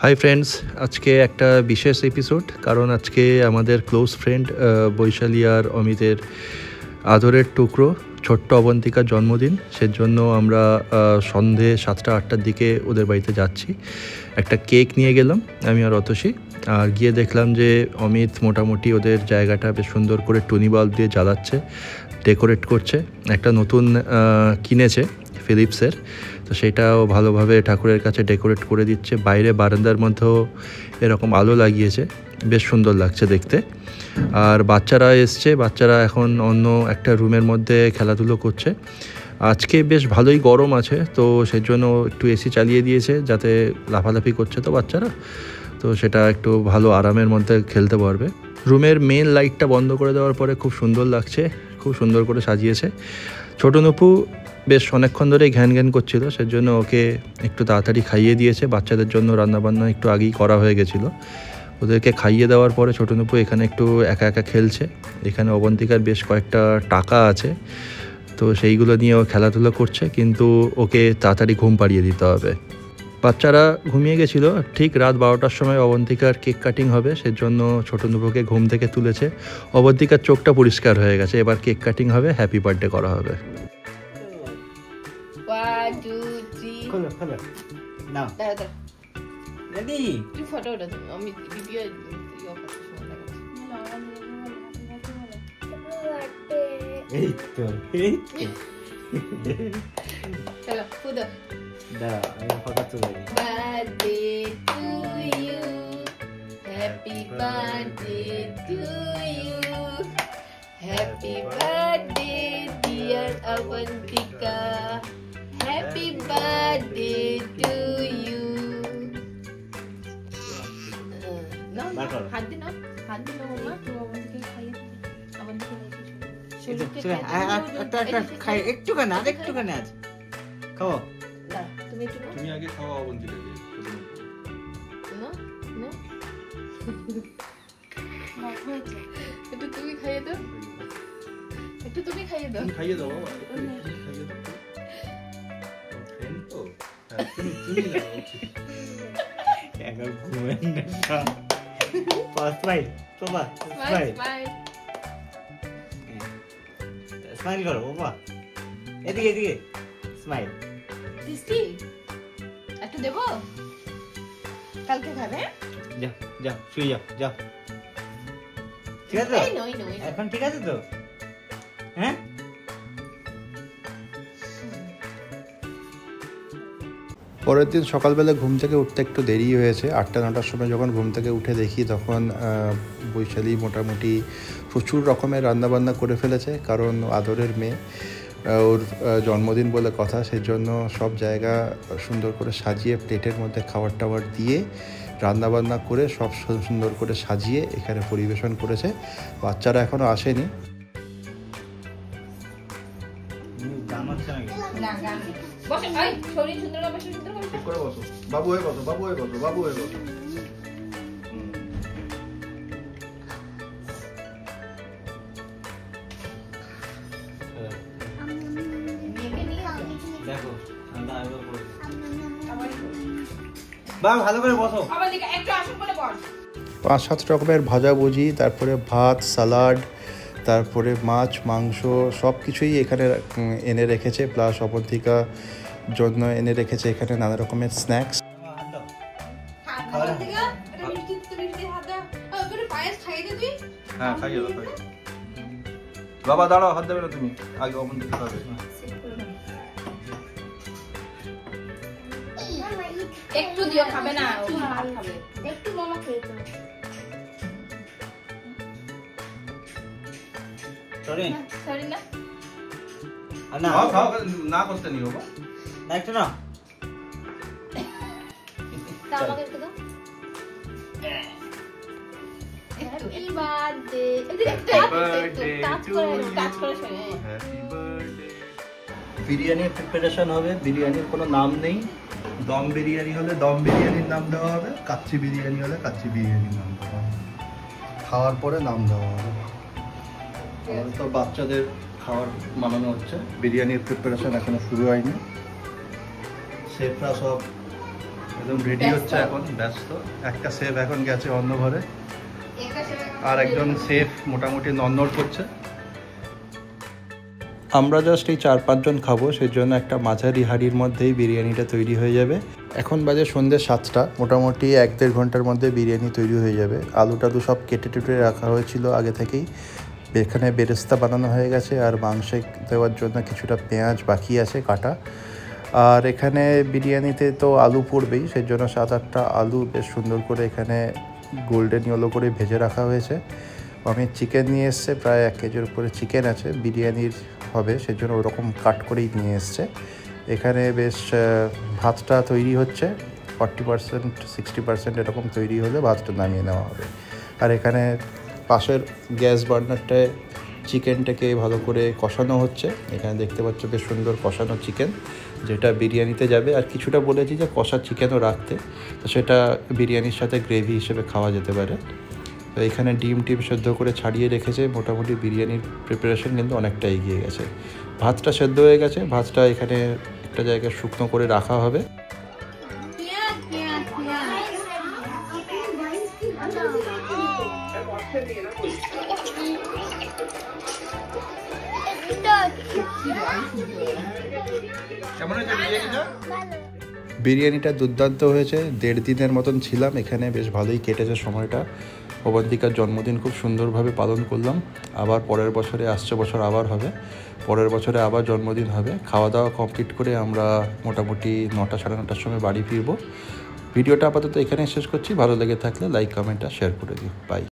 Hi friends, আজকে একটা বিশেষ এপিসোড, কারণ আজকে আমাদের ক্লোজ ফ্রেন্ড বৈশালী আর অমিতের আদরের টুকরো ছোট্ট অবন্তিকার জন্মদিন। সেজন্য আমরা সন্ধে 7টা-8টার দিকে ওদের বাড়িতে যাচ্ছি। একটা কেক নিয়ে গেলাম আমি আর অতসী, আর গিয়ে দেখলাম যে অমিত মোটামুটি ওদের জায়গাটা বেশ সুন্দর করে টুনি বাল্ব দিয়ে জ্বালাচ্ছে, ডেকোরেট করছে। একটা নতুন কিনেছে ফিলিপসের, তো সেটাও ভালোভাবে ঠাকুরের কাছে ডেকোরেট করে দিচ্ছে। বাইরে বারান্দার মধ্যেও এরকম আলো লাগিয়েছে, বেশ সুন্দর লাগছে দেখতে। আর বাচ্চারা এসছে, বাচ্চারা এখন অন্য একটা রুমের মধ্যে খেলাধুলো করছে। আজকে বেশ ভালোই গরম আছে, তো সেজন্য একটু এসি চালিয়ে দিয়েছে, যাতে লাফালাফি করছে তো বাচ্চারা, তো সেটা একটু ভালো আরামের মধ্যে খেলতে পারবে। রুমের মেন লাইটটা বন্ধ করে দেওয়ার পরে খুব সুন্দর লাগছে, খুব সুন্দর করে সাজিয়েছে। ছোটো নপু বেশ অনেকক্ষণ ধরেই ঘ্যান ঘ্যান করছিল, সেজন্য ওকে একটু তাড়াতাড়ি খাইয়ে দিয়েছে। বাচ্চাদের জন্য রান্নাবান্না একটু আগেই করা হয়ে গেছিলো। ওদেরকে খাইয়ে দেওয়ার পরে ছোটো নপু এখানে একটু একা একা খেলছে। এখানে অবন্তিকার বেশ কয়েকটা টাকা আছে, তো সেইগুলো নিয়ে ও খেলাধুলো করছে, কিন্তু ওকে তাড়াতাড়ি ঘুম পাড়িয়ে দিতে হবে। বাচ্চারা ঘুমিয়ে গেছিলো। ঠিক রাত 12টার সময় অবন্তিকার কেক কাটিং হবে, সেজন্য ছোটো নপুকে ঘুম থেকে তুলেছে। অবন্তিকার চোখটা পরিষ্কার হয়ে গেছে, এবার কেক কাটিং হবে, হ্যাপি বার্থডে করা হবে। Birthday to you, happy birthday to you, happy birthday dear Avantika, happy birthday to you. No, হাত দিন না মামা, তো Avantika খাইয়ে দিন। Avantika খাই একটুখানি আছে, খাও। তুমি আগে খাও অবন্তিকাকে। না না একটু তুমি খাইয়ে দাও, একটু তুমি খাইয়ে দাও, খাইয়ে দাও বাবা, খাইয়ে দাও। ফ্রেন্ড তো, তুমি দাও। একবার ঘুমেন না, স্মাইল বাবা, স্মাইল করো বাবা, এদিকে স্মাইল। টেস্টি একটু দেবো, কালকে খাবে। যাও শুয়ে যাও, ঠিক আছে তো? এখন ঠিক আছে তো? হ্যাঁ, পরের দিন সকালবেলা ঘুম থেকে উঠতে একটু দেরি হয়েছে। 8টা-9টার সময় যখন ঘুম থেকে উঠে দেখি, তখন বৈশালী মোটামুটি প্রচুর রকমের রান্নাবান্না করে ফেলেছে, কারণ আদরের মেয়ে, ওর জন্মদিন বলে কথা, সেজন্য সব জায়গা সুন্দর করে সাজিয়ে প্লেটের মধ্যে খাবার টাবার দিয়ে রান্নাবান্না করে সব সুন্দর করে সাজিয়ে এখানে পরিবেশন করেছে। বাচ্চারা এখনও আসেনি। বাবু হয়ে বসো, বাবু হয়ে বসো, বাবু হয়ে বসো। ভালো করে বসো। 5-7 রকমের ভাজাভুজি, তারপরে ভাত, সালাড, তারপরে মাছ, মাংস সব কিছুই এখানে এনে রেখেছে। প্লাস অবন্তিকা জন্য এনে রেখেছে এখানে নানা রকমের স্ন্যাক্স। হ্যাঁ, খাইয়ে দাও। বাবা দাঁড়াও, হাত দেবে না তুমি, আগে অবন্তিকা খাবে। একটু দিও, খাবে না, ভাত খাবে। একটু মামা খেয়ে তো। সরি না না, খাও, না করতে নিও বাবা, না একটু না, তা আমাকে একটু দাও। হ্যাপি বার্থডে, টাচ করে শুনে। Happy birthday. বিরিয়ানির প্রিপারেশন হবে। বিরিয়ানির কোনো নাম নেই। দম বিরিয়ানি হলে দম বিরিয়ানির নাম দেওয়া হবে, কাচ্চি বিরিয়ানি হলে কাচ্চি বিরিয়ানির নাম দেওয়া হবে। খাওয়ার পরে নাম দেওয়া হবে। তো বাচ্চাদের খাবার বানানো হচ্ছে, বিরিয়ানির প্রিপারেশন এখনো শুরু হয়নি। শেফরা সব একদম রেডি হচ্ছে এখন, ব্যস্ত। একটা সেফ এখন গেছে অন্য ঘরে, আর একজন সেফ মোটামুটি নড়নড় করছে। আমরা জাস্ট এই 4-5 জন খাবো, সেই জন্য একটা মাঝারি হাঁড়ির মধ্যেই বিরিয়ানিটা তৈরি হয়ে যাবে। এখন বাজে সন্ধ্যে 7টা, মোটামুটি 1-1.5 ঘন্টার মধ্যে বিরিয়ানি তৈরি হয়ে যাবে। আলু টালু সব কেটে টেটে রাখা হয়েছিল আগে থেকেই। এখানে বেরেস্তা বানানো হয়ে গেছে, আর মাংসে দেওয়ার জন্য কিছুটা পেঁয়াজ বাকি আছে কাটা। আর এখানে বিরিয়ানিতে তো আলু পড়বেই, সেই জন্য 7-8টা আলু বেশ সুন্দর করে এখানে গোল্ডেন ইয়েলো করে ভেজে রাখা হয়েছে। আমি চিকেন নিয়ে এসছে, প্রায় 1 কেজির উপরে চিকেন আছে, বিরিয়ানির হবে সেই জন্য ওরকম কাট করেই নিয়ে এসছে। এখানে বেশ ভাতটা তৈরি হচ্ছে, 40% 60% এরকম তৈরি হলে ভাতটা নামিয়ে নেওয়া হবে। আর এখানে পাশের গ্যাস বার্নারটায় চিকেনটাকে ভালো করে কষানো হচ্ছে। এখানে দেখতে পাচ্ছ বেশ সুন্দর কষানো চিকেন, যেটা বিরিয়ানিতে যাবে। আর কিছুটা বলেছি যে কষা চিকেনও রাখতে, তো সেটা বিরিয়ানির সাথে গ্রেভি হিসেবে খাওয়া যেতে পারে। তো এখানে ডিম সেদ্ধ করে ছাড়িয়ে রেখেছে। মোটামুটি বিরিয়ানির প্রিপারেশন কিন্তু অনেকটা এগিয়ে গেছে। ভাতটা সেদ্ধ হয়ে গেছে, ভাতটা এখানে একটা জায়গায় শুকনো করে রাখা হবে। বিরিয়ানিটা দুর্দান্ত হয়েছে। 1.5 দিনের মতন ছিলাম এখানে, বেশ ভালোই কেটেছে সময়টা। অবন্তিকার জন্মদিন খুব সুন্দরভাবে পালন করলাম। আবার পরের বছরে, আসছে বছর আবার হবে, পরের বছরে আবার জন্মদিন হবে। খাওয়া দাওয়া কমপ্লিট করে আমরা মোটামুটি 9টা 9:30টার সময় বাড়ি ফিরবো। ভিডিওটা আপাতত এখানে শেষ করছি। ভালো লেগে থাকলে লাইক, কমেন্ট আর শেয়ার করে দিও। বাই।